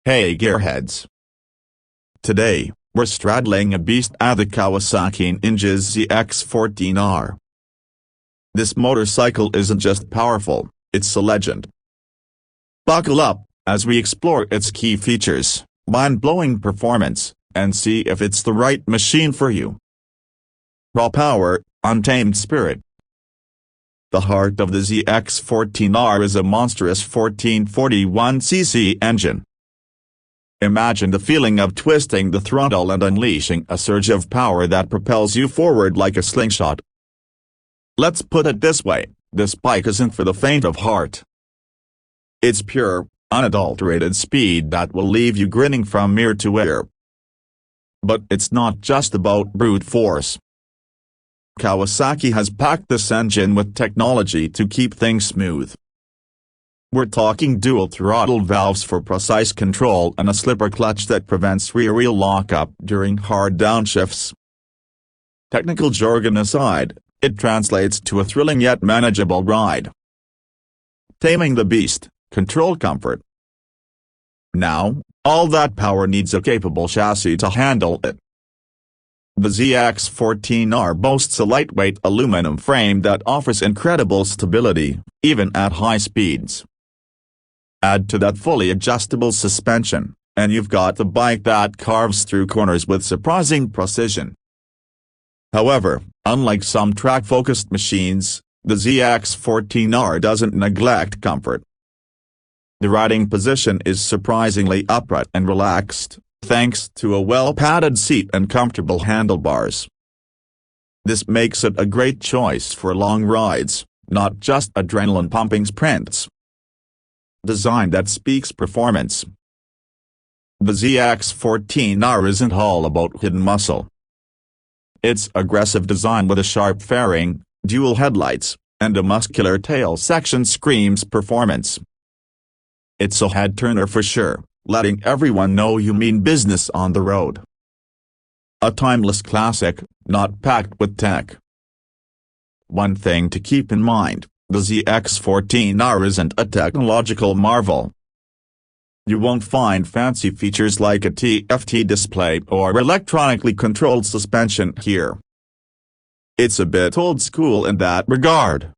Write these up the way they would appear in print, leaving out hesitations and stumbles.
Hey gearheads! Today, we're straddling a beast at the Kawasaki Ninja ZX-14R. This motorcycle isn't just powerful, it's a legend. Buckle up, as we explore its key features, mind-blowing performance, and see if it's the right machine for you. Raw power, untamed spirit. The heart of the ZX-14R is a monstrous 1441cc engine. Imagine the feeling of twisting the throttle and unleashing a surge of power that propels you forward like a slingshot. Let's put it this way, this bike isn't for the faint of heart. It's pure, unadulterated speed that will leave you grinning from ear to ear. But it's not just about brute force. Kawasaki has packed this engine with technology to keep things smooth. We're talking dual throttle valves for precise control and a slipper clutch that prevents rear wheel lockup during hard downshifts. Technical jargon aside, it translates to a thrilling yet manageable ride. Taming the beast, control comfort. Now, all that power needs a capable chassis to handle it. The ZX-14R boasts a lightweight aluminum frame that offers incredible stability, even at high speeds. Add to that fully adjustable suspension, and you've got the bike that carves through corners with surprising precision. However, unlike some track-focused machines, the ZX-14R doesn't neglect comfort. The riding position is surprisingly upright and relaxed, thanks to a well-padded seat and comfortable handlebars. This makes it a great choice for long rides, not just adrenaline-pumping sprints. Design that speaks performance. The ZX-14R isn't all about hidden muscle. Its aggressive design with a sharp fairing, dual headlights, and a muscular tail section screams performance. It's a head-turner for sure, letting everyone know you mean business on the road. A timeless classic, not packed with tech. One thing to keep in mind, the ZX-14R isn't a technological marvel. You won't find fancy features like a TFT display or electronically controlled suspension here. It's a bit old school in that regard.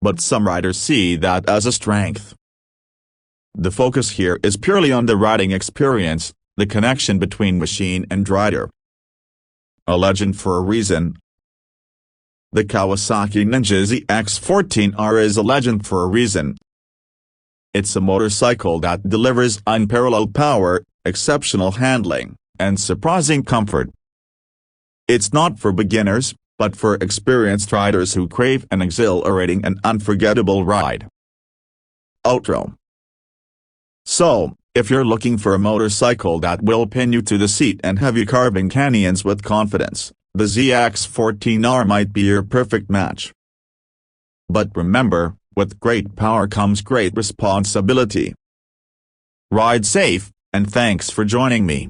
But some riders see that as a strength. The focus here is purely on the riding experience, the connection between machine and rider. A legend for a reason. The Kawasaki Ninja ZX-14R is a legend for a reason. It's a motorcycle that delivers unparalleled power, exceptional handling, and surprising comfort. It's not for beginners, but for experienced riders who crave an exhilarating and unforgettable ride. Outro. So, if you're looking for a motorcycle that will pin you to the seat and have you carving canyons with confidence, the ZX-14R might be your perfect match. But remember, with great power comes great responsibility. Ride safe, and thanks for joining me.